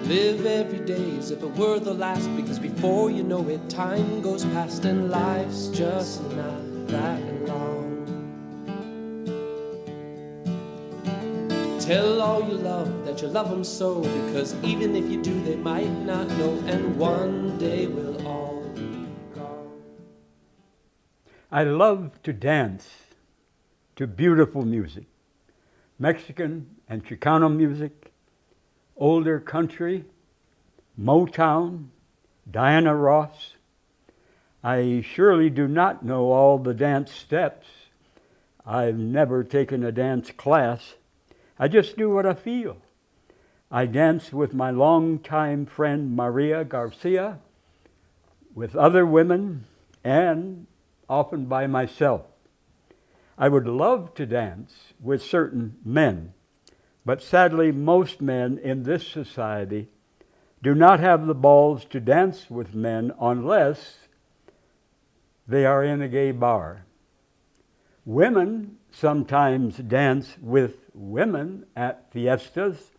Live every day as if it were the last, because before you know it, time goes past and life's just not that long. Tell all you love that you love them so, because even if you do, they might not know, and one day we'll all be gone. I love to dance to beautiful music, Mexican and Chicano music, older country, Motown, Diana Ross. I surely do not know all the dance steps. I've never taken a dance class. I just do what I feel. I dance with my longtime friend Maria Garcia, with other women, and often by myself. I would love to dance with certain men, but sadly most men in this society do not have the balls to dance with men unless they are in a gay bar. Women sometimes dance with women at fiestas.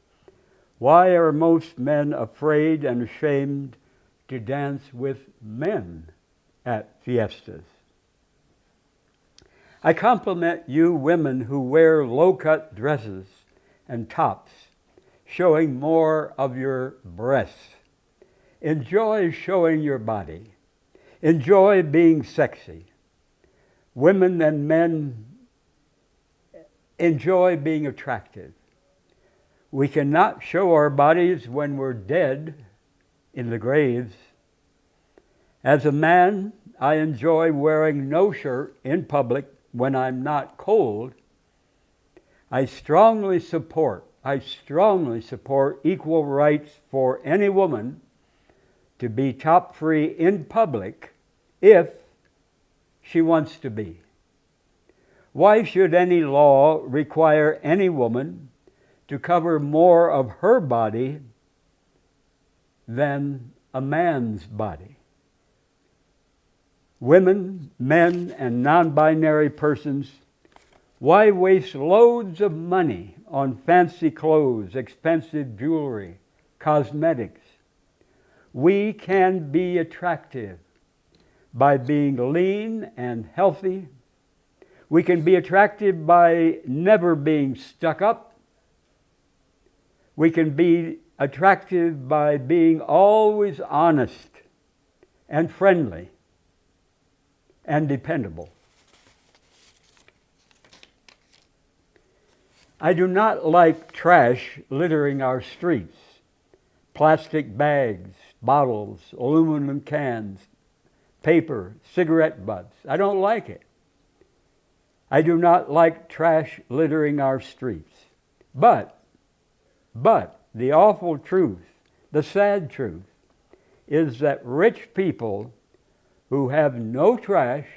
Why are most men afraid and ashamed to dance with men at fiestas? I compliment you women who wear low-cut dresses and tops, showing more of your breasts. Enjoy showing your body. Enjoy being sexy. Women and men enjoy being attractive. We cannot show our bodies when we're dead in the graves. As a man, I enjoy wearing no shirt in public when I'm not cold. I strongly support equal rights for any woman to be top-free in public if she wants to be. Why should any law require any woman to cover more of her body than a man's body? Women, men, and non-binary persons, why waste loads of money on fancy clothes, expensive jewelry, cosmetics? We can be attractive by being lean and healthy. We can be attractive by never being stuck up. We can be attractive by being always honest and friendly and dependable. I do not like trash littering our streets. Plastic bags, bottles, aluminum cans, paper, cigarette butts. I don't like it. I do not like trash littering our streets. But the awful truth, the sad truth, is that rich people who have no trash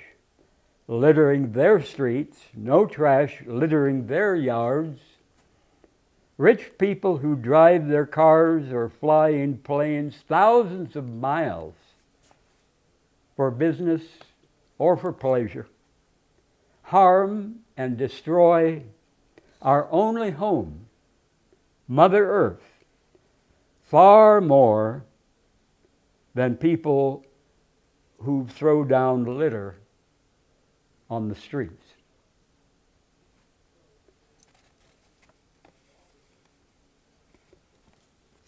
littering their streets, no trash littering their yards, rich people who drive their cars or fly in planes thousands of miles for business or for pleasure, harm and destroy our only home, Mother Earth, far more than people who throw down litter on the streets.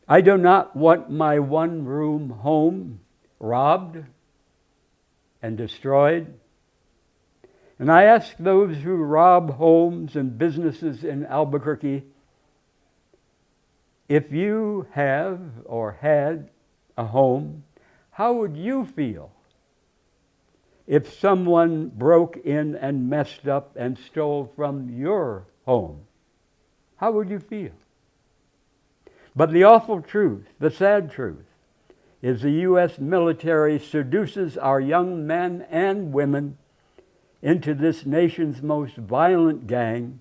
I do not want my one-room home robbed and destroyed. And I ask those who rob homes and businesses in Albuquerque, if you have or had a home, how would you feel if someone broke in and messed up and stole from your home? How would you feel? But the awful truth, the sad truth, is the U.S. military seduces our young men and women into this nation's most violent gang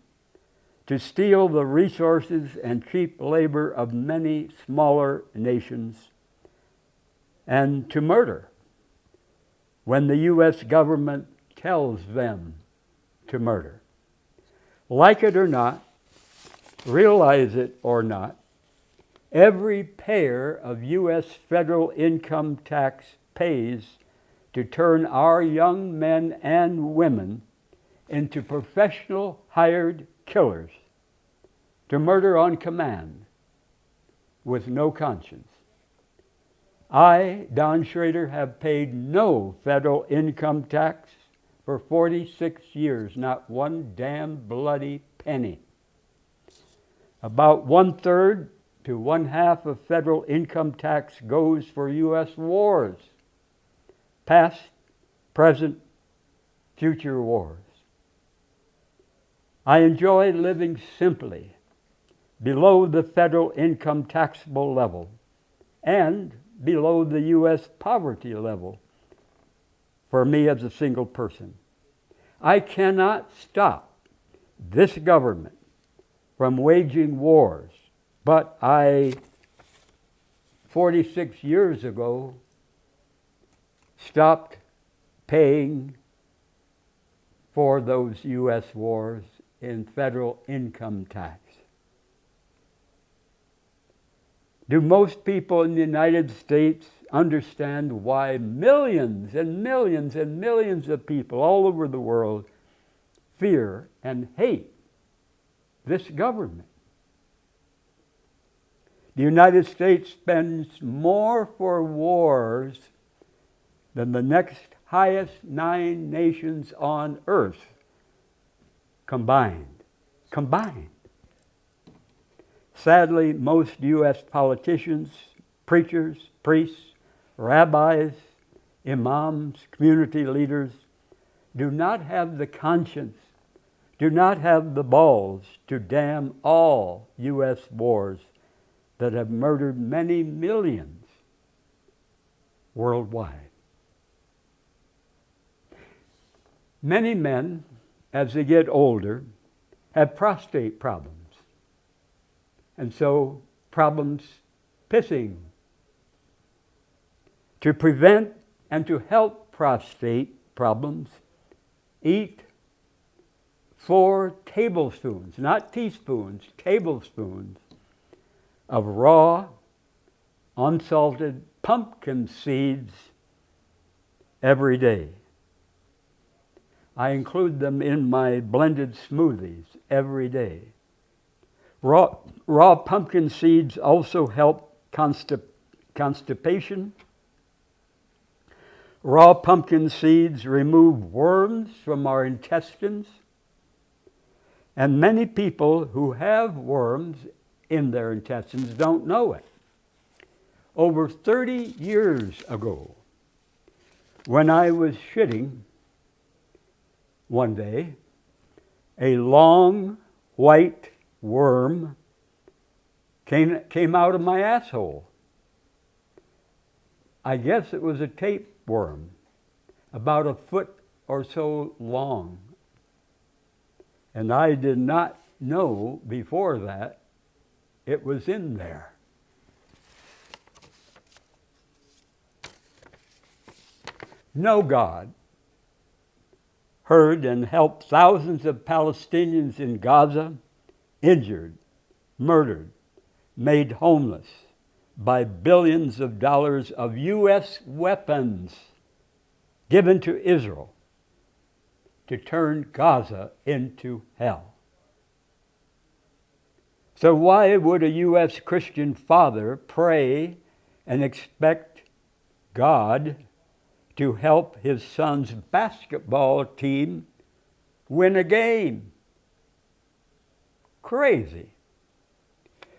to steal the resources and cheap labor of many smaller nations, and to murder when the U.S. government tells them to murder. Like it or not, realize it or not, every payer of U.S. federal income tax pays to turn our young men and women into professional hired killers, to murder on command with no conscience. I, Don Schrader, have paid no federal income tax for 46 years, not one damn bloody penny. About 1/3 to 1/2 of federal income tax goes for U.S. wars, past, present, future wars. I enjoy living simply, below the federal income taxable level, and below the U.S. poverty level for me as a single person. I cannot stop this government from waging wars, but I, 46 years ago, stopped paying for those U.S. wars in federal income tax. Do most people in the United States understand why millions and millions and millions of people all over the world fear and hate this government? The United States spends more for wars than the next highest 9 nations on earth combined. Sadly, most U.S. politicians, preachers, priests, rabbis, imams, community leaders do not have the conscience, do not have the balls to damn all U.S. wars that have murdered many millions worldwide. Many men, as they get older, have prostate problems. And so, problems pissing. To prevent and to help prostate problems, eat 4 tablespoons, not teaspoons, tablespoons of raw, unsalted pumpkin seeds every day. I include them in my blended smoothies every day. Raw pumpkin seeds also help constipation. Raw pumpkin seeds remove worms from our intestines. And many people who have worms in their intestines don't know it. Over 30 years ago, when I was shitting one day, a long white worm came out of my asshole. I guess it was a tapeworm, about 1 foot or so long. And I did not know before that it was in there. No God heard and helped thousands of Palestinians in Gaza, injured, murdered, made homeless by billions of dollars of U.S. weapons given to Israel to turn Gaza into hell. So why would a U.S. Christian father pray and expect God to help his son's basketball team win a game? Crazy.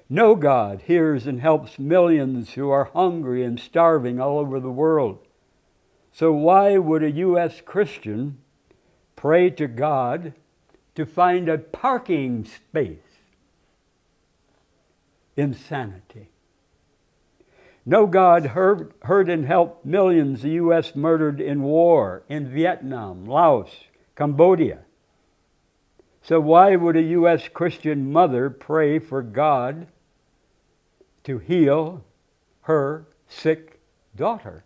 No God hears and helps millions who are hungry and starving all over the world. So why would a U.S. Christian pray to God to find a parking space? Insanity. No God heard and helped millions of U.S. murdered in war in Vietnam, Laos, Cambodia. So why would a U.S. Christian mother pray for God to heal her sick daughter?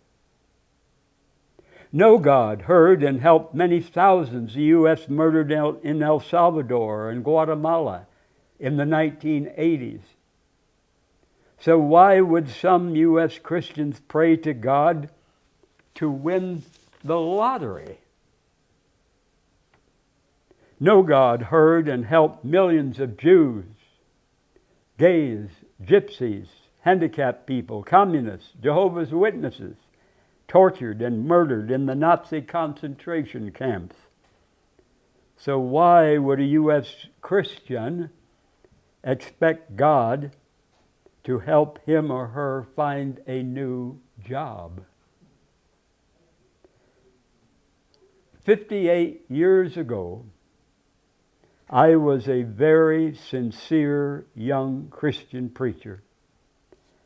No God heard and helped many thousands of U.S. murdered in El Salvador and Guatemala in the 1980s. So why would some U.S. Christians pray to God to win the lottery? No God heard and helped millions of Jews, gays, gypsies, handicapped people, communists, Jehovah's Witnesses, tortured and murdered in the Nazi concentration camps. So why would a U.S. Christian expect God to help him or her find a new job? 58 years ago, I was a very sincere young Christian preacher.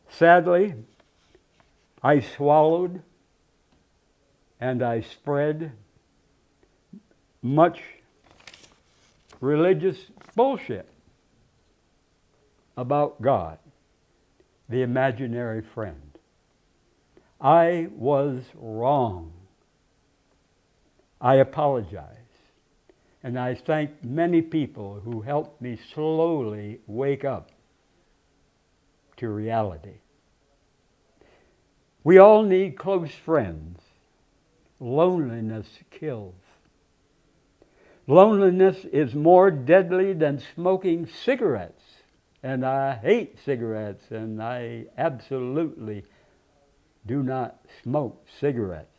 Sadly, I swallowed and I spread much religious bullshit about God, the imaginary friend. I was wrong. I apologize. And I thank many people who helped me slowly wake up to reality. We all need close friends. Loneliness kills. Loneliness is more deadly than smoking cigarettes. And I hate cigarettes, and I absolutely do not smoke cigarettes.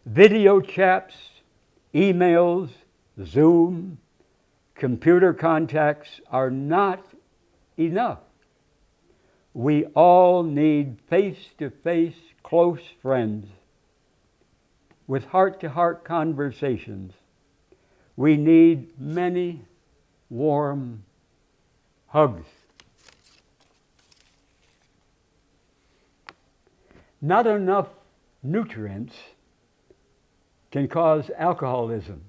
Video chats, emails, Zoom, computer contacts are not enough. We all need face-to-face close friends with heart-to-heart conversations. We need many warm hugs. Not enough nutrients can cause alcoholism.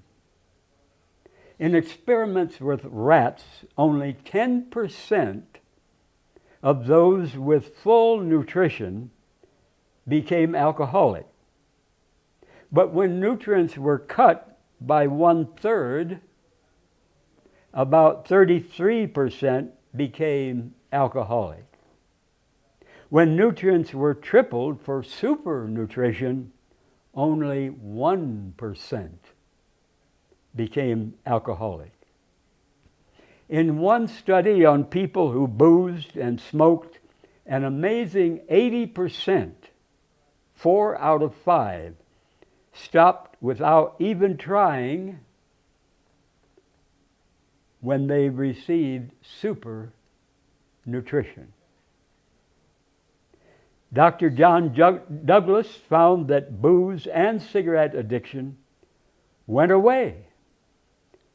In experiments with rats, only 10% of those with full nutrition became alcoholic. But when nutrients were cut by 1/3, about 33% became alcoholic. When nutrients were tripled for supernutrition, only 1% became alcoholic. In one study on people who boozed and smoked, an amazing 80%, 4 out of 5, stopped without even trying when they received super nutrition. Dr. John Douglas found that booze and cigarette addiction went away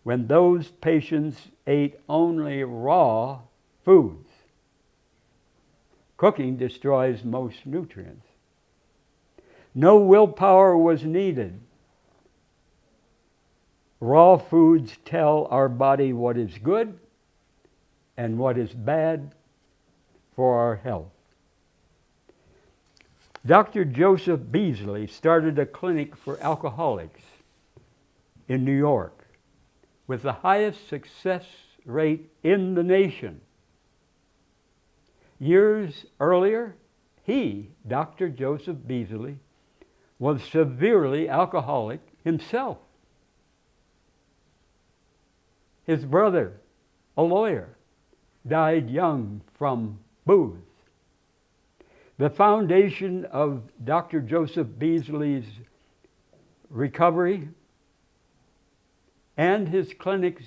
when those patients ate only raw foods. Cooking destroys most nutrients. No willpower was needed. Raw foods tell our body what is good and what is bad for our health. Dr. Joseph Beasley started a clinic for alcoholics in New York with the highest success rate in the nation. Years earlier, he, Dr. Joseph Beasley, was severely alcoholic himself. His brother, a lawyer, died young from booze. The foundation of Dr. Joseph Beasley's recovery and his clinic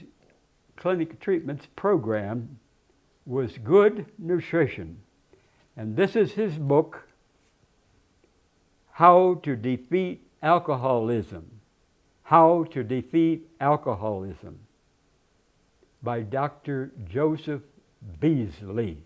treatments program was good nutrition. And this is his book, How to Defeat Alcoholism. How to Defeat Alcoholism by Dr. Joseph Beasley.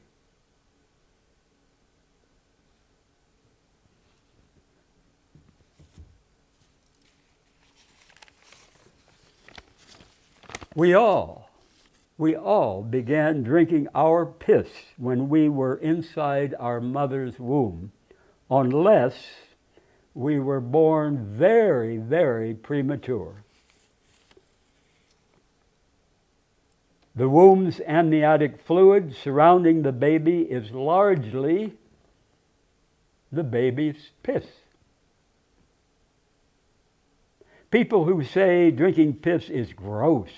We all began drinking our piss when we were inside our mother's womb, unless we were born very, very premature. The womb's amniotic fluid surrounding the baby is largely the baby's piss. People who say drinking piss is gross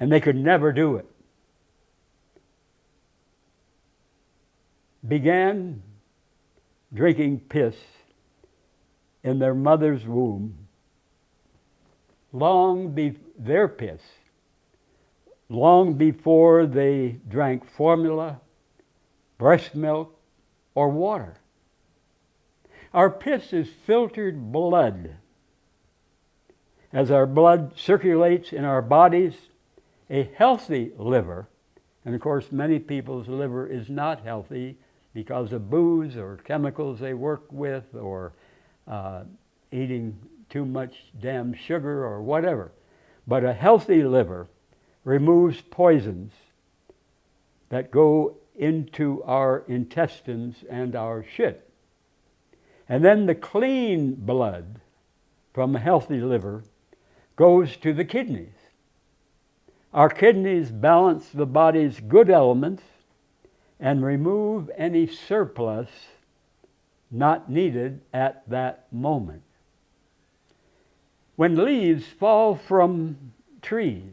and they could never do it began drinking piss in their mother's womb their piss long before they drank formula, breast milk, or water. Our piss is filtered blood. As our blood circulates in our bodies, a healthy liver, and of course many people's liver is not healthy because of booze or chemicals they work with or eating too much damn sugar or whatever. But a healthy liver removes poisons that go into our intestines and our shit. And then the clean blood from a healthy liver goes to the kidneys. Our kidneys balance the body's good elements and remove any surplus not needed at that moment. When leaves fall from trees,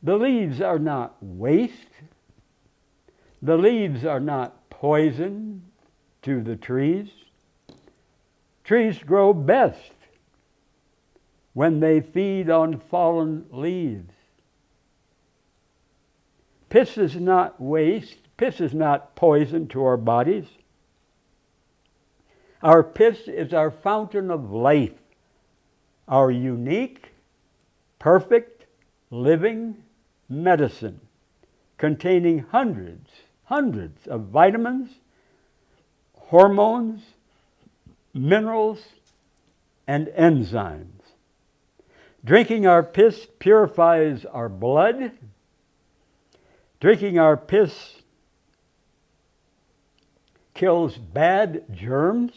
the leaves are not waste. The leaves are not poison to the trees. Trees grow best when they feed on fallen leaves. Piss is not waste. Piss is not poison to our bodies. Our piss is our fountain of life, our unique, perfect, living medicine containing hundreds of vitamins, hormones, minerals, and enzymes. Drinking our piss purifies our blood. Drinking our piss kills bad germs.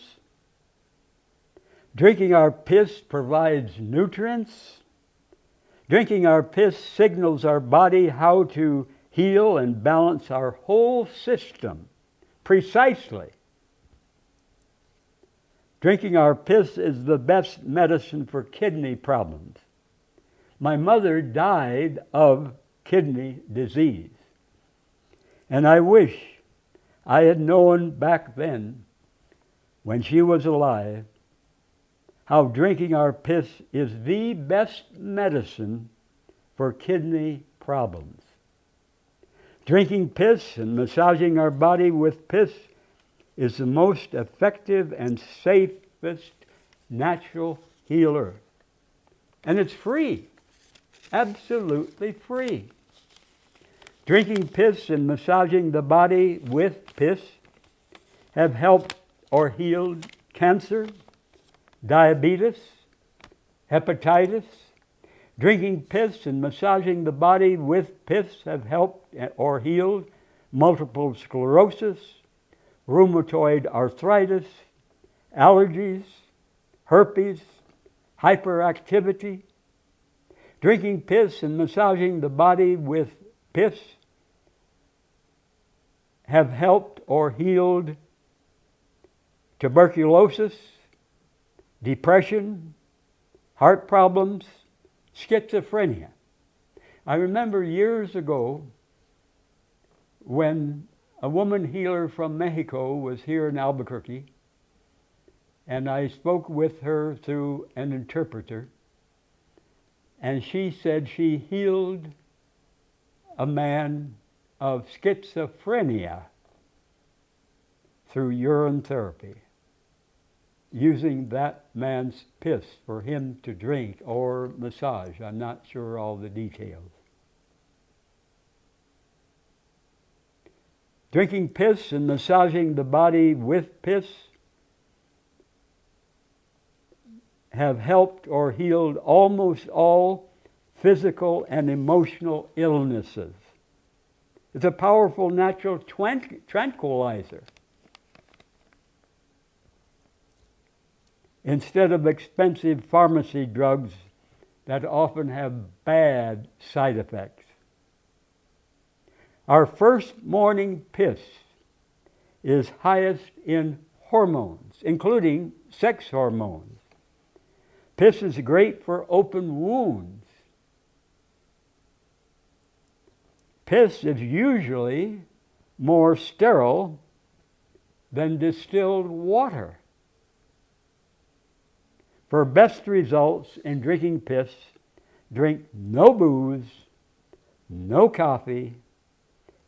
Drinking our piss provides nutrients. Drinking our piss signals our body how to heal and balance our whole system precisely. Drinking our piss is the best medicine for kidney problems. My mother died of kidney disease. And I wish I had known back then, when she was alive, how drinking our piss is the best medicine for kidney problems. Drinking piss and massaging our body with piss is the most effective and safest natural healer. And it's free, absolutely free. Drinking piss and massaging the body with piss have helped or healed cancer, diabetes, hepatitis. Drinking piss and massaging the body with piss have helped or healed multiple sclerosis, rheumatoid arthritis, allergies, herpes, hyperactivity. Drinking piss and massaging the body with piss have helped or healed tuberculosis, depression, heart problems, schizophrenia. I remember years ago when a woman healer from Mexico was here in Albuquerque, and I spoke with her through an interpreter, and she said she healed a man of schizophrenia through urine therapy, using that man's piss for him to drink or massage. I'm not sure all the details. Drinking piss and massaging the body with piss have helped or healed almost all physical and emotional illnesses. It's a powerful natural tranquilizer. Instead of expensive pharmacy drugs that often have bad side effects. Our first morning piss is highest in hormones, including sex hormones. Piss is great for open wounds. Piss is usually more sterile than distilled water. For best results in drinking piss, drink no booze, no coffee,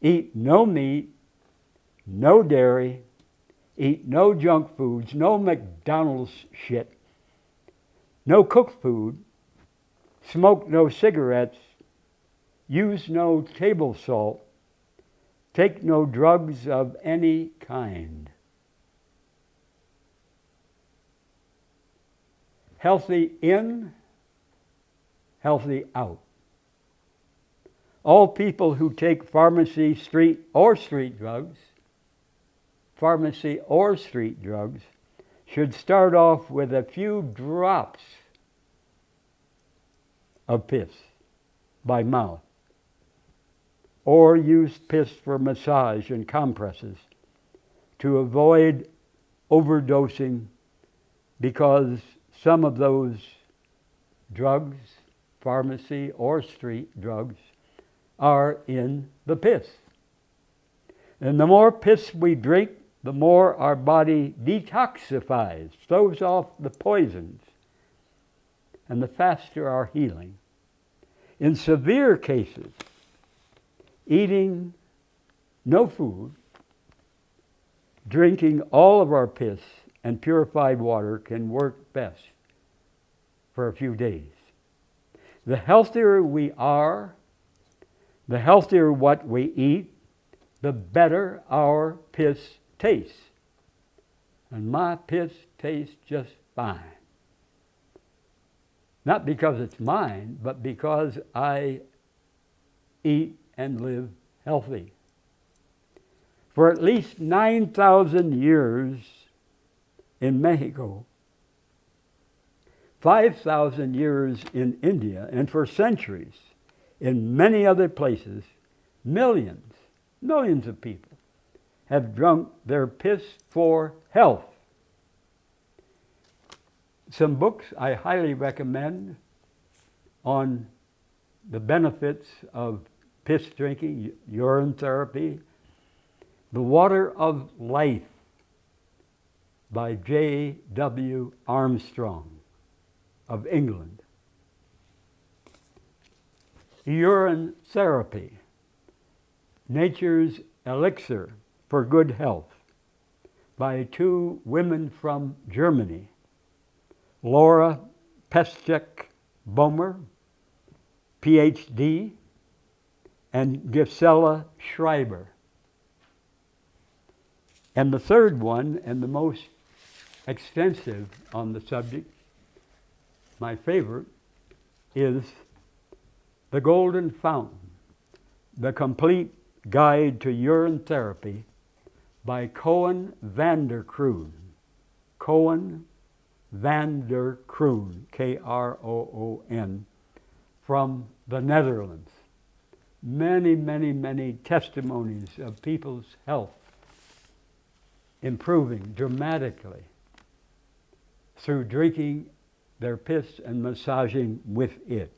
eat no meat, no dairy, eat no junk foods, no McDonald's shit, no cooked food, smoke no cigarettes, use no table salt, take no drugs of any kind. Healthy in, healthy out. All people who take pharmacy or street drugs should start off with a few drops of piss by mouth, or use piss for massage and compresses to avoid overdosing, because some of those drugs, pharmacy or street drugs, are in the piss. And the more piss we drink, the more our body detoxifies, throws off the poisons, and the faster our healing. In severe cases, eating no food, drinking all of our piss and purified water can work best for a few days. The healthier we are, the healthier what we eat, the better our piss tastes. And my piss tastes just fine. Not because it's mine, but because I eat and live healthy. For at least 9,000 years in Mexico, 5,000 years in India, and for centuries in many other places, millions of people have drunk their piss for health. Some books I highly recommend on the benefits of piss drinking, urine therapy. The Water of Life by J.W. Armstrong of England. Urine Therapy, Nature's Elixir for Good Health by two women from Germany, Laura Peschek-Bomer, PhD, and Gisela Schreiber. And the third one, and the most extensive on the subject, my favorite, is The Golden Fountain, The Complete Guide to Urine Therapy by Koen van der Kroon. Koen van der Kroon, Kroon, from the Netherlands. Many testimonies of people's health improving dramatically through drinking their piss and massaging with it.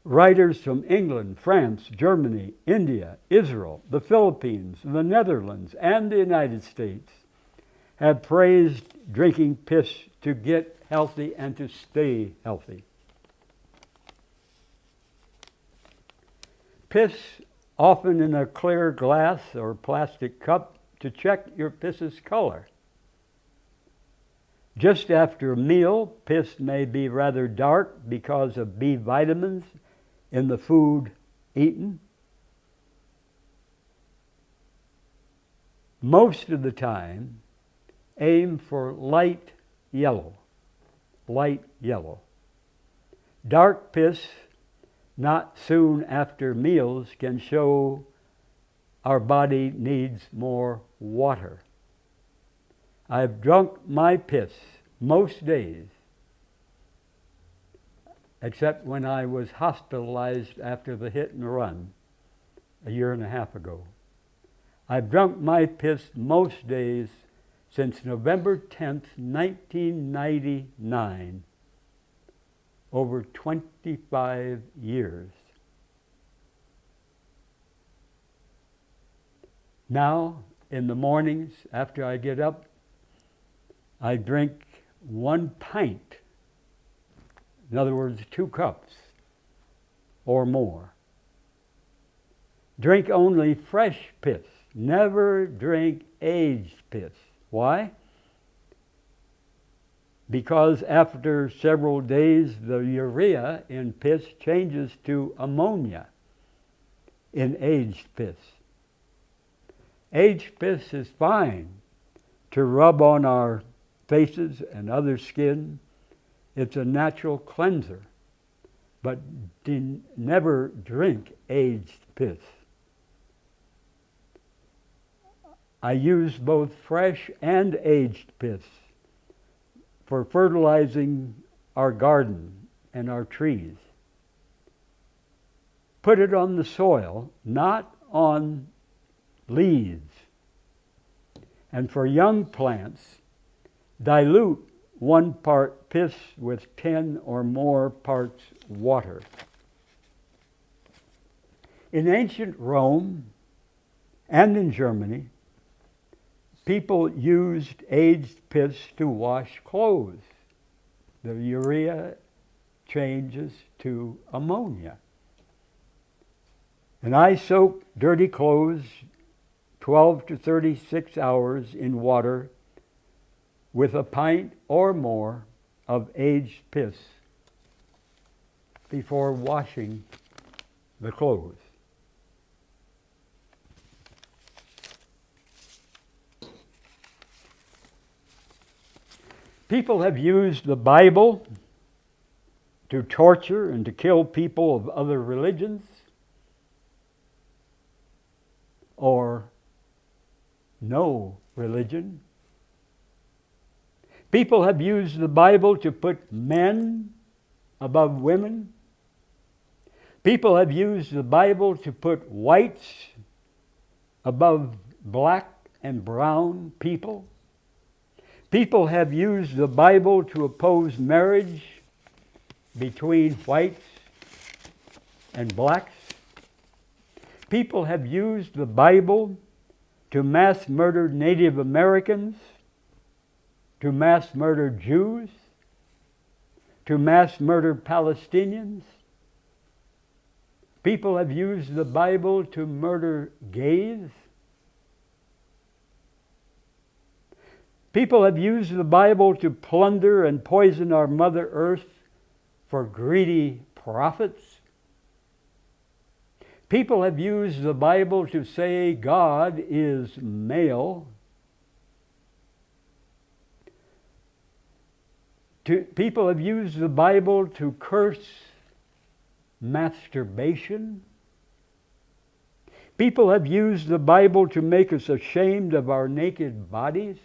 Writers from England, France, Germany, India, Israel, the Philippines, the Netherlands, and the United States have praised drinking piss to get healthy and to stay healthy. Piss, often in a clear glass or plastic cup, to check your piss's color. Just after a meal, piss may be rather dark because of B vitamins in the food eaten. Most of the time, aim for light yellow. Dark piss, not soon after meals, can show our body needs more water. I've drunk my piss most days except when I was hospitalized after the hit and run a year and a half ago. I've drunk my piss most days since November 10th, 1999, over 25 years. Now, in the mornings after I get up, I drink 1 pint. In other words, 2 cups or more. Drink only fresh piss. Never drink aged piss. Why? Because after several days, the urea in piss changes to ammonia in aged piss. Aged piss is fine to rub on our faces and other skin. It's a natural cleanser. But never drink aged piss. I use both fresh and aged piss for fertilizing our garden and our trees. Put it on the soil, not on leaves. And for young plants, dilute 1 part piss with 10 or more parts water. In ancient Rome and in Germany, people used aged piss to wash clothes. The urea changes to ammonia. And I soak dirty clothes 12 to 36 hours in water with a pint or more of aged piss before washing the clothes. People have used the Bible to torture and to kill people of other religions or no religion. People have used the Bible to put men above women. People have used the Bible to put whites above black and brown people. People have used the Bible to oppose marriage between whites and blacks. People have used the Bible to mass murder Native Americans, to mass murder Jews, to mass murder Palestinians. People have used the Bible to murder gays. People have used the Bible to plunder and poison our Mother Earth for greedy profits. People have used the Bible to say God is male. People have used the Bible to curse masturbation. People have used the Bible to make us ashamed of our naked bodies.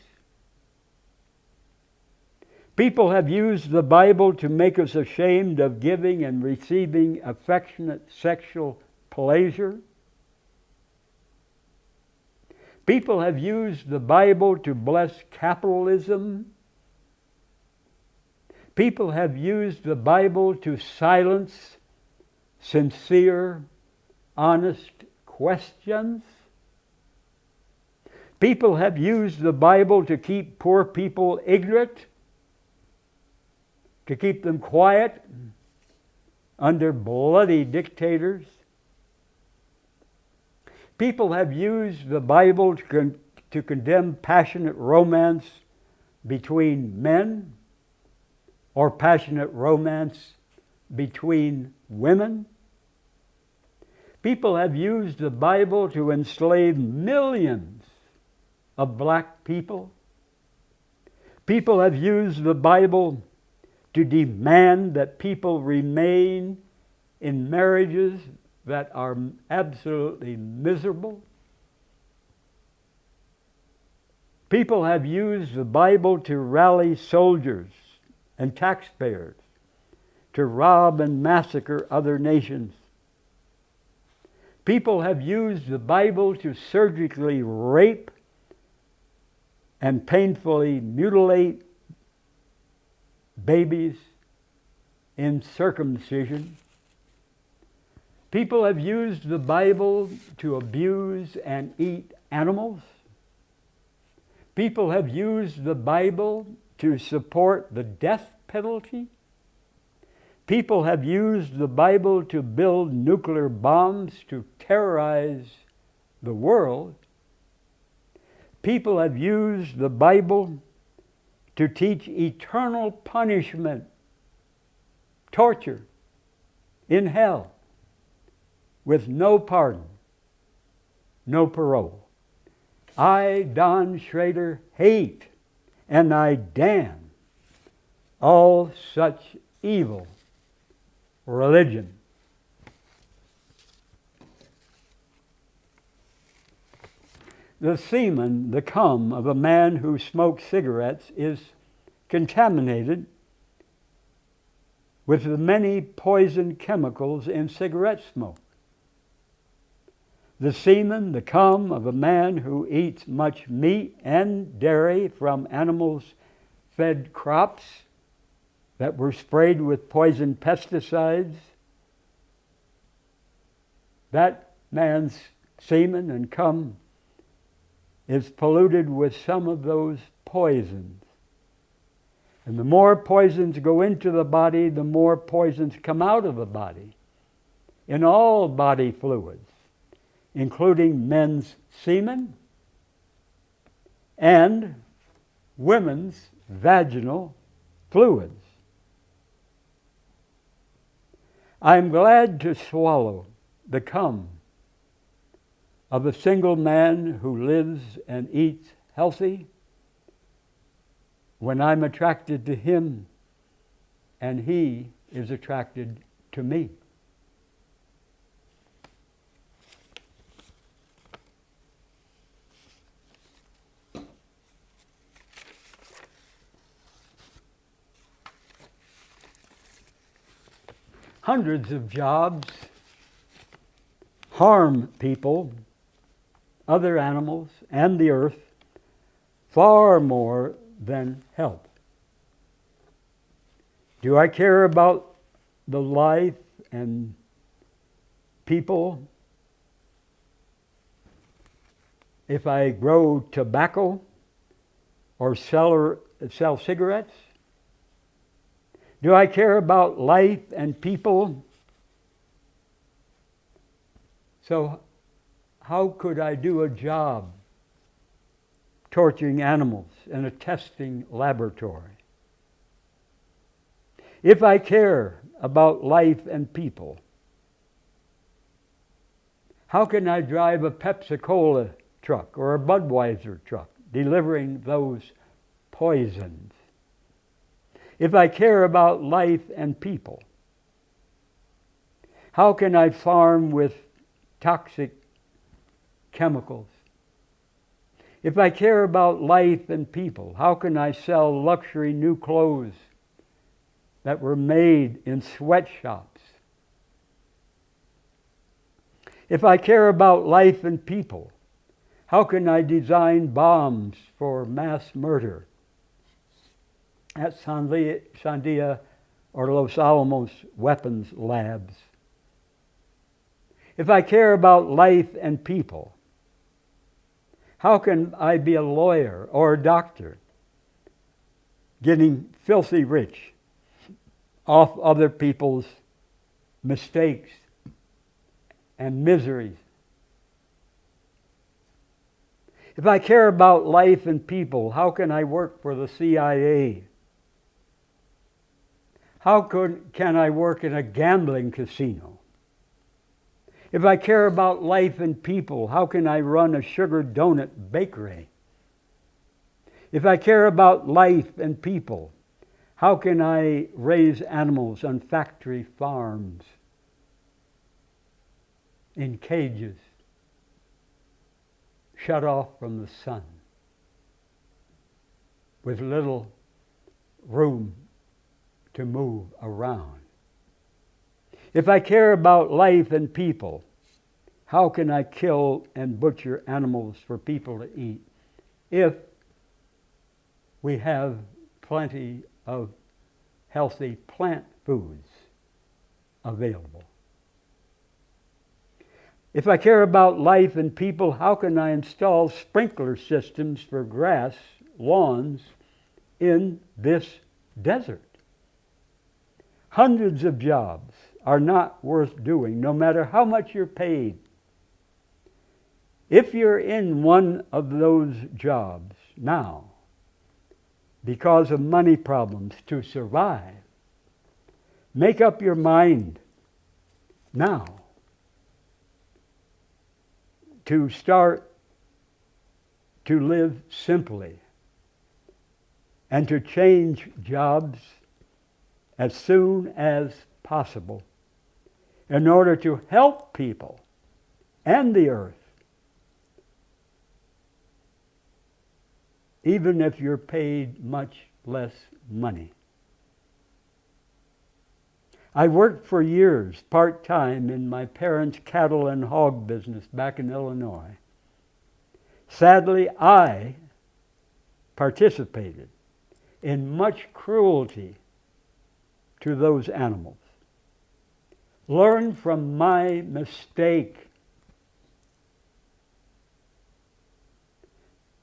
People have used the Bible to make us ashamed of giving and receiving affectionate sexual pleasure. People have used the Bible to bless capitalism. People have used the Bible to silence sincere, honest questions. People have used the Bible to keep poor people ignorant, to keep them quiet under bloody dictators. People have used the Bible to condemn passionate romance between men or passionate romance between women. People have used the Bible to enslave millions of black people. People have used the Bible to demand that people remain in marriages that are absolutely miserable. People have used the Bible to rally soldiers and taxpayers to rob and massacre other nations. People have used the Bible to surgically rape and painfully mutilate babies in circumcision. People have used the Bible to abuse and eat animals. People have used the Bible to support the death penalty. People have used the Bible to build nuclear bombs to terrorize the world. People have used the Bible to teach eternal punishment, torture in hell, with no pardon, no parole. I, Don Schrader, hate and I damn all such evil religion. The semen, the cum of a man who smokes cigarettes is contaminated with the many poison chemicals in cigarette smoke. The semen, the cum of a man who eats much meat and dairy from animals fed crops that were sprayed with poison pesticides, that man's semen and cum is polluted with some of those poisons. And the more poisons go into the body, the more poisons come out of the body, in all body fluids, including men's semen and women's vaginal fluids. I'm glad to swallow the cum of a single man who lives and eats healthy when I'm attracted to him and he is attracted to me. Hundreds of jobs harm people, other animals, and the earth far more than help. Do I care about the life and people if I grow tobacco or sell cigarettes? Do I care about life and people? So how could I do a job torturing animals in a testing laboratory? If I care about life and people, how can I drive a Pepsi-Cola truck or a Budweiser truck delivering those poisons? If I care about life and people, how can I farm with toxic chemicals? If I care about life and people, how can I sell luxury new clothes that were made in sweatshops? If I care about life and people, how can I design bombs for mass murder at Sandia or Los Alamos weapons labs? If I care about life and people, how can I be a lawyer or a doctor getting filthy rich off other people's mistakes and miseries? If I care about life and people, how can I work for the CIA? How can I work in a gambling casino? If I care about life and people, how can I run a sugar donut bakery? If I care about life and people, how can I raise animals on factory farms, in cages, shut off from the sun, with little room to move around? If I care about life and people, how can I kill and butcher animals for people to eat if we have plenty of healthy plant foods available? If I care about life and people, how can I install sprinkler systems for grass, lawns in this desert? Hundreds of jobs are not worth doing, no matter how much you're paid. If you're in one of those jobs now, because of money problems to survive, make up your mind now to start to live simply and to change jobs as soon as possible in order to help people and the earth, even if you're paid much less money. I worked for years part-time in my parents' cattle and hog business back in Illinois. Sadly, I participated in much cruelty to those animals. Learn from my mistake.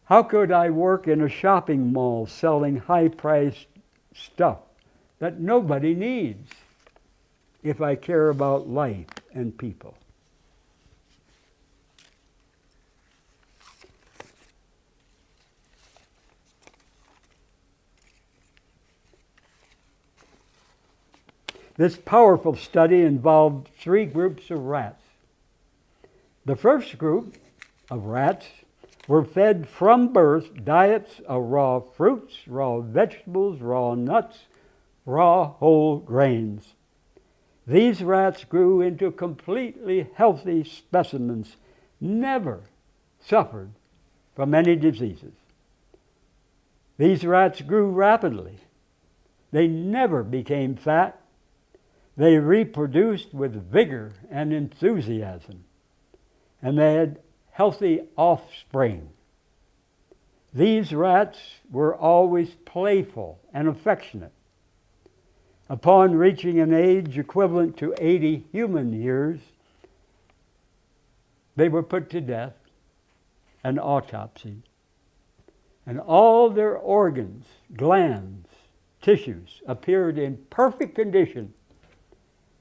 How could I work in a shopping mall selling high-priced stuff that nobody needs if I care about life and people? This powerful study involved 3 groups of rats. The first group of rats were fed from birth diets of raw fruits, raw vegetables, raw nuts, raw whole grains. These rats grew into completely healthy specimens, never suffered from any diseases. These rats grew rapidly. They never became fat. They reproduced with vigor and enthusiasm, and they had healthy offspring. These rats were always playful and affectionate. Upon reaching an age equivalent to 80 human years, they were put to death and autopsied. And all their organs, glands, tissues appeared in perfect condition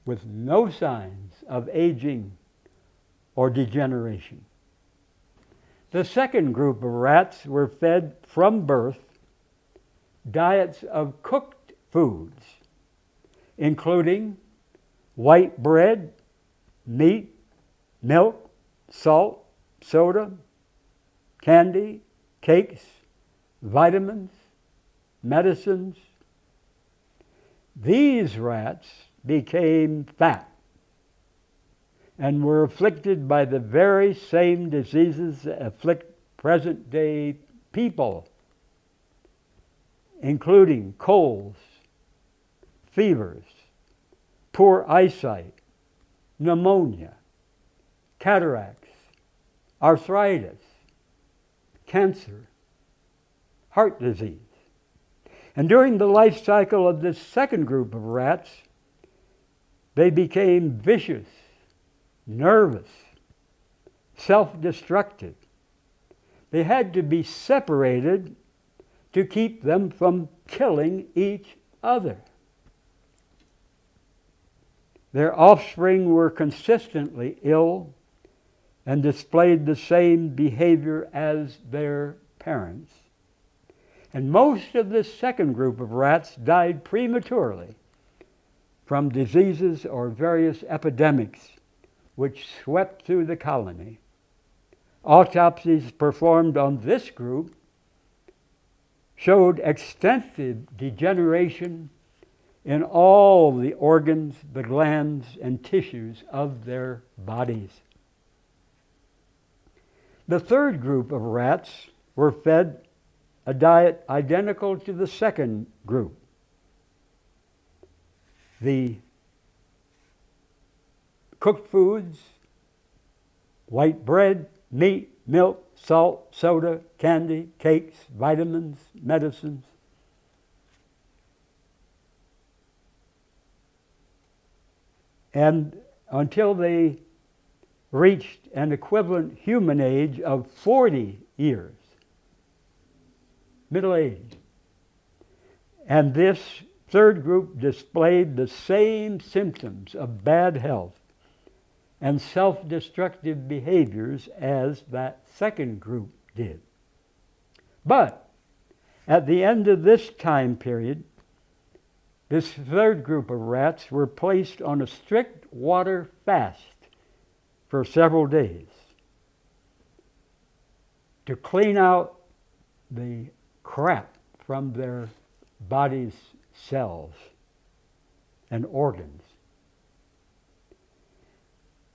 with no signs of aging or degeneration. The second group of rats were fed from birth diets of cooked foods, including white bread, meat, milk, salt, soda, candy, cakes, vitamins, medicines. These rats became fat and were afflicted by the very same diseases that afflict present-day people, including colds, fevers, poor eyesight, pneumonia, cataracts, arthritis, cancer, heart disease. And during the life cycle of this second group of rats, they became vicious, nervous, self-destructive. They had to be separated to keep them from killing each other. Their offspring were consistently ill and displayed the same behavior as their parents. And most of this second group of rats died prematurely from diseases or various epidemics which swept through the colony. Autopsies performed on this group showed extensive degeneration in all the organs, the glands, and tissues of their bodies. The third group of rats were fed a diet identical to the second group. The cooked foods, white bread, meat, milk, salt, soda, candy, cakes, vitamins, medicines. And until they reached an equivalent human age of 40 years, middle age. And this third group displayed the same symptoms of bad health and self-destructive behaviors as that second group did. But at the end of this time period, this third group of rats were placed on a strict water fast for several days to clean out the crap from their body's cells and organs.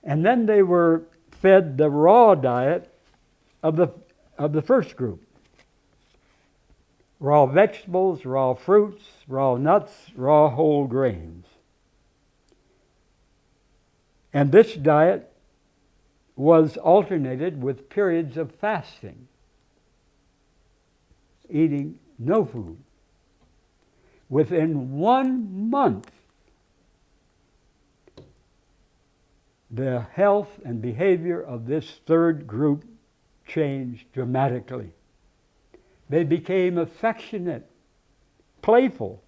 And then they were fed the raw diet of the first group. Raw vegetables, raw fruits, raw nuts, raw whole grains. And this diet was alternated with periods of fasting, eating no food. Within 1 month, the health and behavior of this third group changed dramatically. They became affectionate, playful,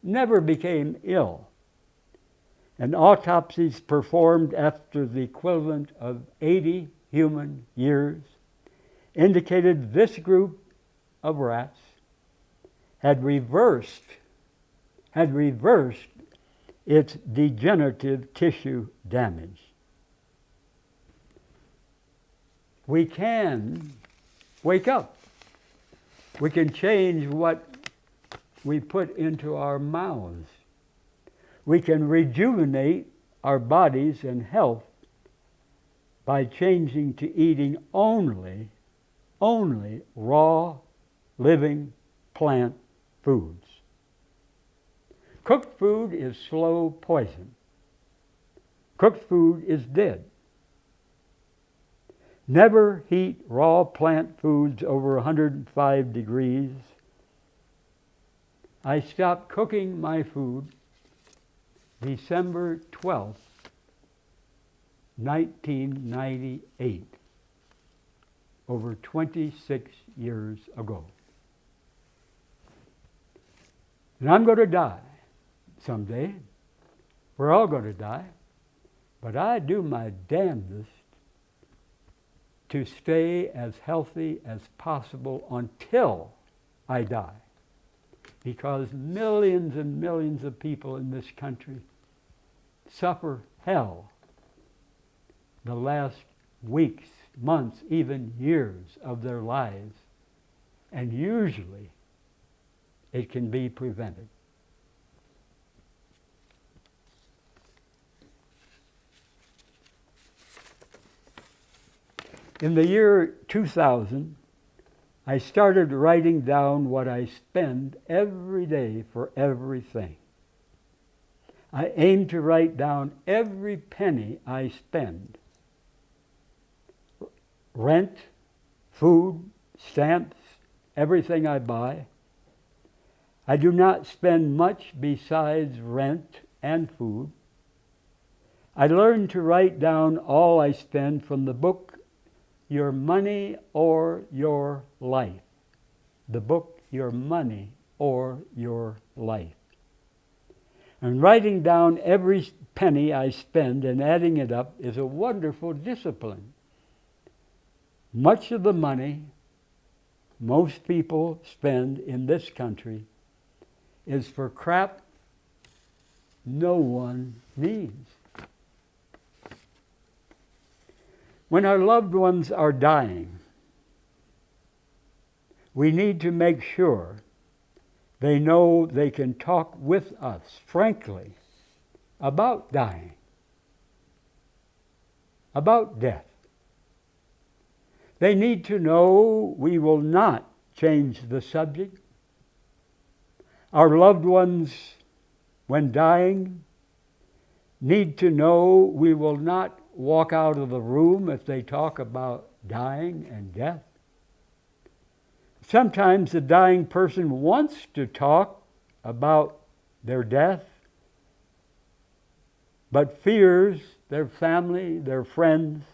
never became ill. And autopsies performed after the equivalent of 80 human years indicated this group of rats had reversed its degenerative tissue damage. We can wake up. We can change what we put into our mouths. We can rejuvenate our bodies and health by changing to eating only raw, living plant foods. Cooked food is slow poison. Cooked food is dead. Never heat raw plant foods over 105 degrees. I stopped cooking my food December 12th, 1998, over 26 years ago. And I'm going to die someday. We're all going to die. But I do my damnedest to stay as healthy as possible until I die. Because millions and millions of people in this country suffer hell the last weeks, months, even years of their lives. And usually it can be prevented. In the year 2000, I started writing down what I spend every day for everything. I aim to write down every penny I spend. Rent, food, stamps, everything I buy. I do not spend much besides rent and food. I learned to write down all I spend from the book Your Money or Your Life. The book Your Money or Your Life. And writing down every penny I spend and adding it up is a wonderful discipline. Much of the money most people spend in this country is for crap no one needs. When our loved ones are dying, we need to make sure they know they can talk with us frankly about dying, about death. They need to know we will not change the subject. Our loved ones, when dying, need to know we will not walk out of the room if they talk about dying and death. Sometimes the dying person wants to talk about their death, but fears their family, their friends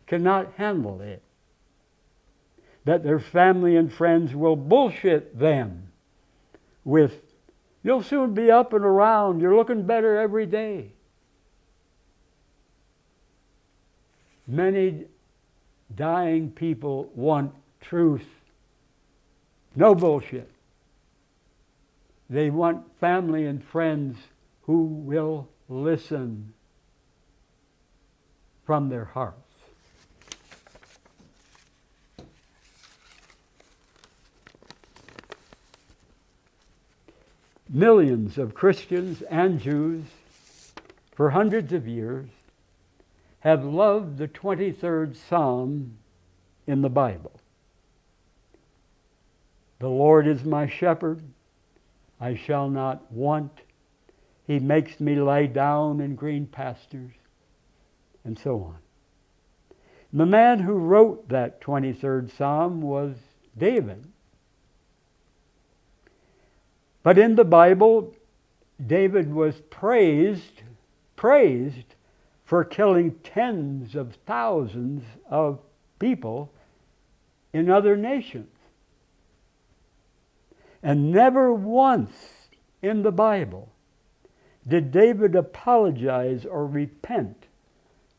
cannot handle it. That their family and friends will bullshit them with, "You'll soon be up and around, you're looking better every day." Many dying people want truth. No bullshit. They want family and friends who will listen from their hearts. Millions of Christians and Jews for hundreds of years have loved the 23rd Psalm in the Bible. "The Lord is my shepherd, I shall not want. He makes me lie down in green pastures," and so on. The man who wrote that 23rd Psalm was David. But in the Bible, David was praised for killing tens of thousands of people in other nations. And never once in the Bible did David apologize or repent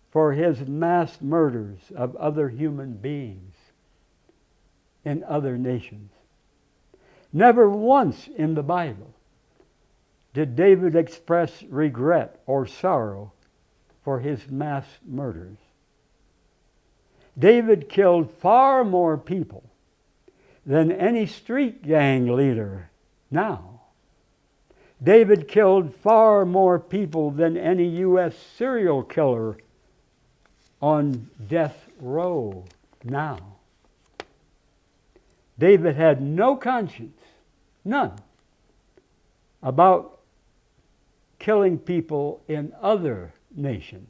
for his mass murders of other human beings in other nations. Never once in the Bible did David express regret or sorrow for his mass murders. David killed far more people than any street gang leader now. David killed far more people than any U.S. serial killer on death row now. David had no conscience, none, about killing people in other nations.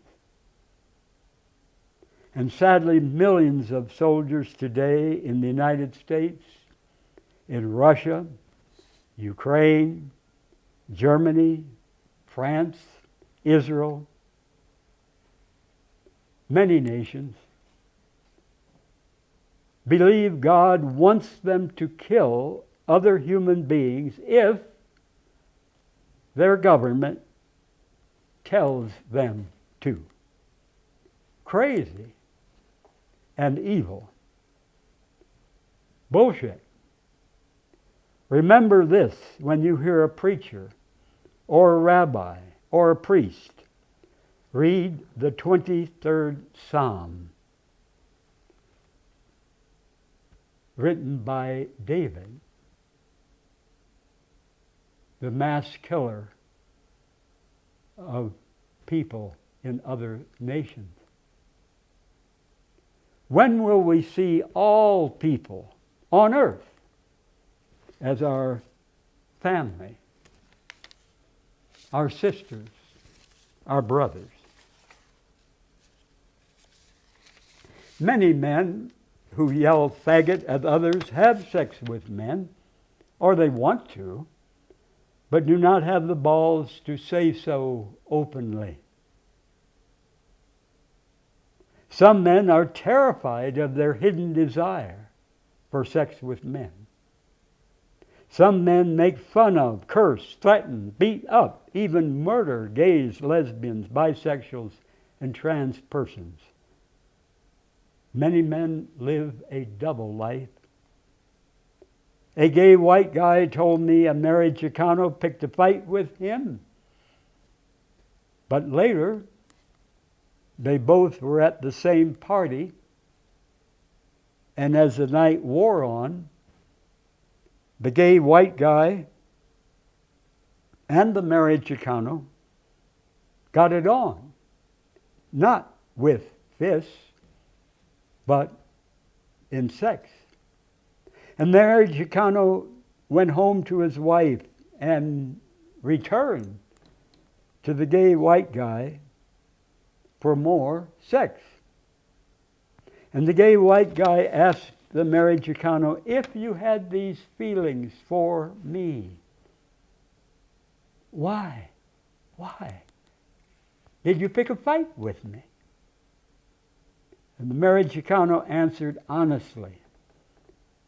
And sadly, millions of soldiers today in the United States, in Russia, Ukraine, Germany, France, Israel, many nations, believe God wants them to kill other human beings if their government tells them to. Crazy and evil. Bullshit. Remember this when you hear a preacher or a rabbi or a priest read the 23rd Psalm written by David, the mass killer of people in other nations. When will we see all people on earth as our family, our sisters, our brothers? Many men who yell faggot at others have sex with men, or they want to, but do not have the balls to say so openly. Some men are terrified of their hidden desire for sex with men. Some men make fun of, curse, threaten, beat up, even murder gays, lesbians, bisexuals, and trans persons. Many men live a double life. A gay white guy told me a married Chicano picked a fight with him. But later, they both were at the same party, and as the night wore on, the gay white guy and the married Chicano got it on, not with fists, but in sex. And the married Chicano went home to his wife and returned to the gay white guy for more sex. And the gay white guy asked the married Chicano, if you had these feelings for me, why did you pick a fight with me? And the married Chicano answered honestly,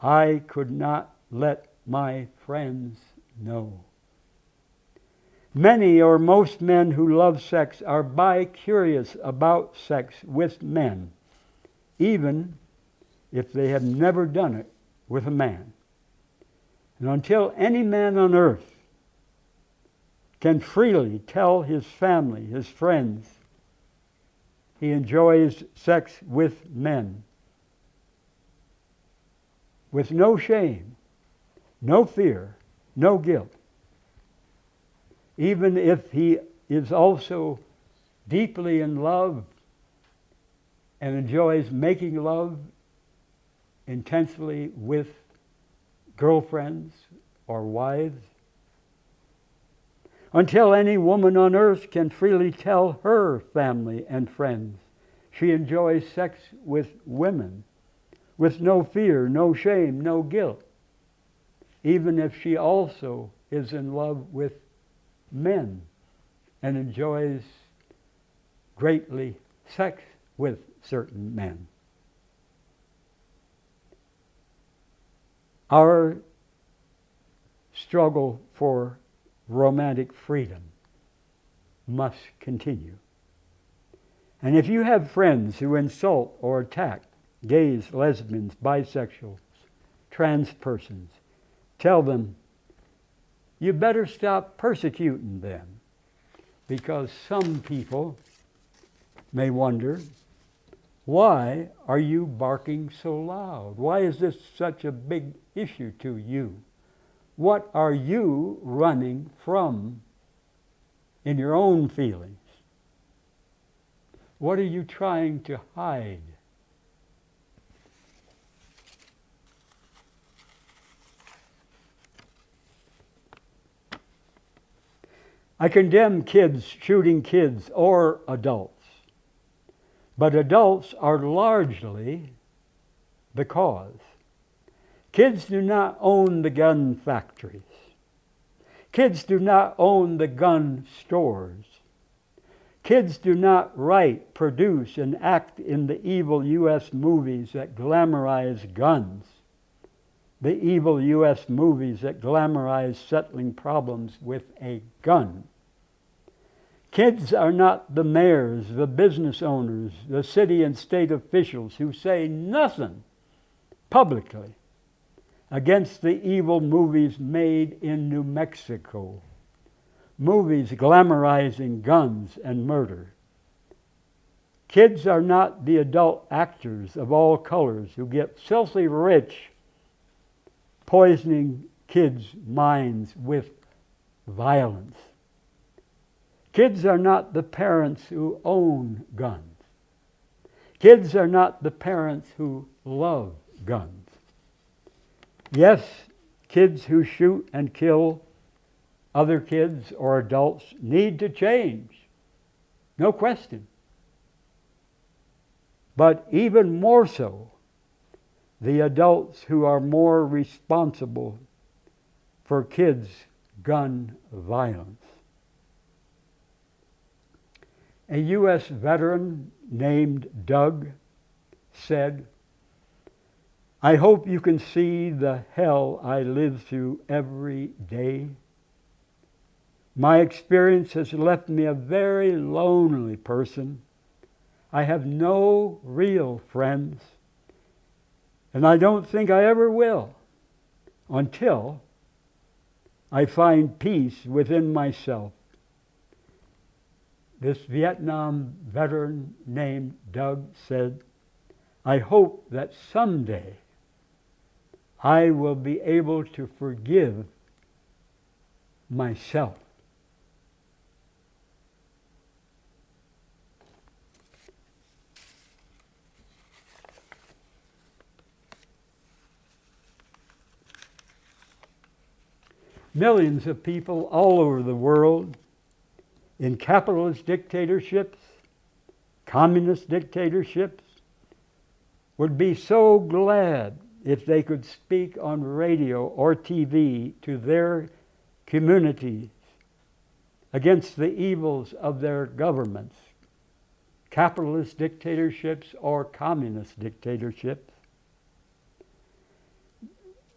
I could not let my friends know. Many or most men who love sex are bi-curious about sex with men, even if they have never done it with a man. And until any man on earth can freely tell his family, his friends, he enjoys sex with men, with no shame, no fear, no guilt, even if he is also deeply in love and enjoys making love intensely with girlfriends or wives, until any woman on earth can freely tell her family and friends she enjoys sex with women with no fear, no shame, no guilt, even if she also is in love with men and enjoys greatly sex with certain men. Our struggle for romantic freedom must continue. And if you have friends who insult or attack gays, lesbians, bisexuals, trans persons, tell them, you better stop persecuting them, because some people may wonder, why are you barking so loud? Why is this such a big issue to you? What are you running from in your own feelings? What are you trying to hide? I condemn kids shooting kids or adults, but adults are largely the cause. Kids do not own the gun factories. Kids do not own the gun stores. Kids do not write, produce, and act in the evil U.S. movies that glamorize guns. The evil U.S. movies that glamorize settling problems with a gun. Kids are not the mayors, the business owners, the city and state officials who say nothing publicly against the evil movies made in New Mexico. Movies glamorizing guns and murder. Kids are not the adult actors of all colors who get filthy rich poisoning kids' minds with violence. Kids are not the parents who own guns. Kids are not the parents who love guns. Yes, kids who shoot and kill other kids or adults need to change. No question. But even more so, the adults who are more responsible for kids' gun violence. A U.S. veteran named Doug said, I hope you can see the hell I live through every day. My experience has left me a very lonely person. I have no real friends, and I don't think I ever will until I find peace within myself. This Vietnam veteran named Doug said, I hope that someday I will be able to forgive myself. Millions of people all over the world in capitalist dictatorships, communist dictatorships, would be so glad if they could speak on radio or TV to their communities against the evils of their governments, capitalist dictatorships or communist dictatorships.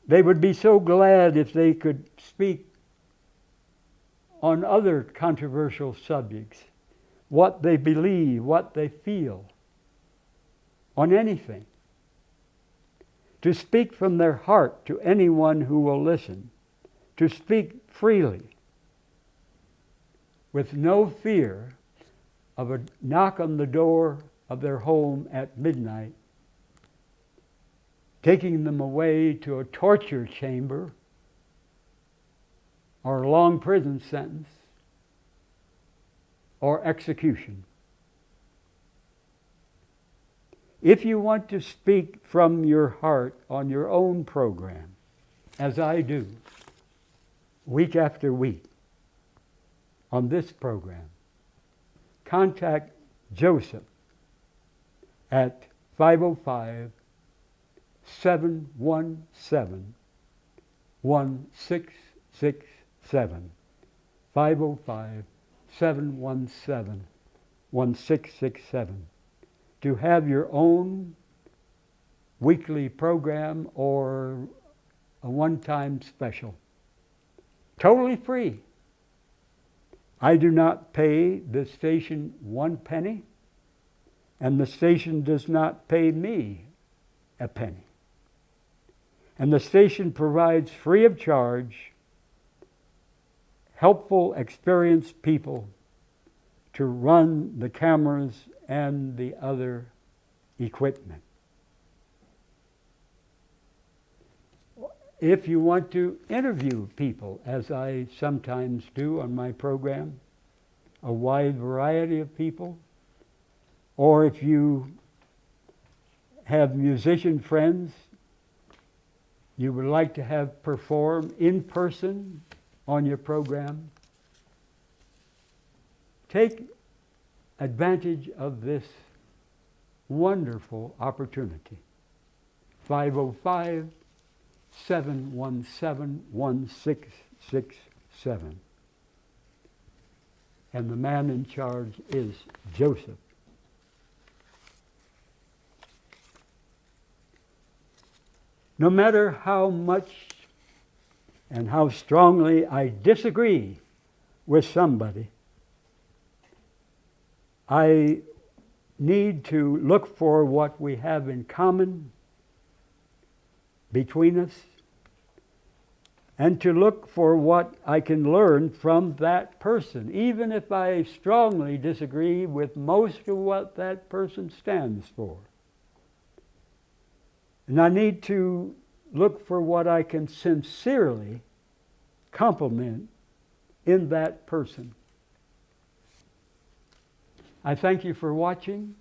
They would be so glad if they could speak on other controversial subjects, what they believe, what they feel, on anything. To speak from their heart to anyone who will listen, to speak freely, with no fear of a knock on the door of their home at midnight, taking them away to a torture chamber or a long prison sentence or execution. If you want to speak from your heart on your own program, as I do, week after week, on this program, contact Joseph at 505-717-1667. 505-717-1667 to have your own weekly program or a one-time special. Totally free. I do not pay the station 1 penny, and the station does not pay me a penny. And the station provides free of charge helpful, experienced people to run the cameras and the other equipment. If you want to interview people, as I sometimes do on my program, a wide variety of people, or if you have musician friends you would like to have perform in person on your program, take advantage of this wonderful opportunity. 505-717-1667. And the man in charge is Joseph. No matter how much and how strongly I disagree with somebody, I need to look for what we have in common between us and to look for what I can learn from that person, even if I strongly disagree with most of what that person stands for. And I need to look for what I can sincerely compliment in that person. I thank you for watching,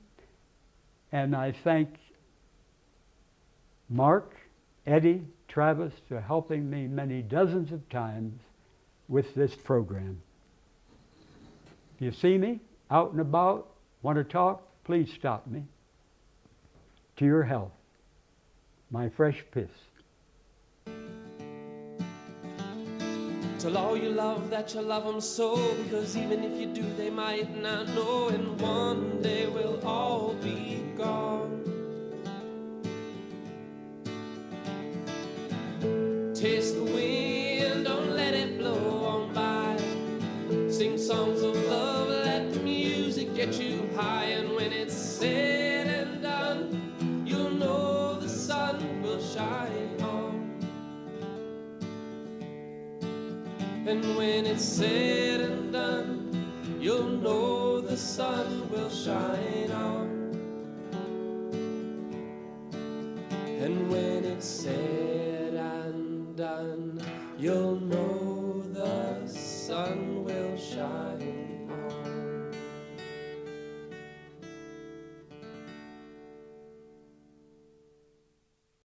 and I thank Mark, Eddie, Travis for helping me many dozens of times with this program. If you see me out and about, want to talk, please stop me. To your health. My fresh piss. Tell all you love that you love them so, because even if you do, they might not know, and one day we'll all be gone. Taste the wind, don't let it blow on by. Sing songs of love, let the music get you high, and when it's said and done, you'll know the sun will shine on. And when it's said and done, you'll know the sun will shine on. And when it's said and done, you'll know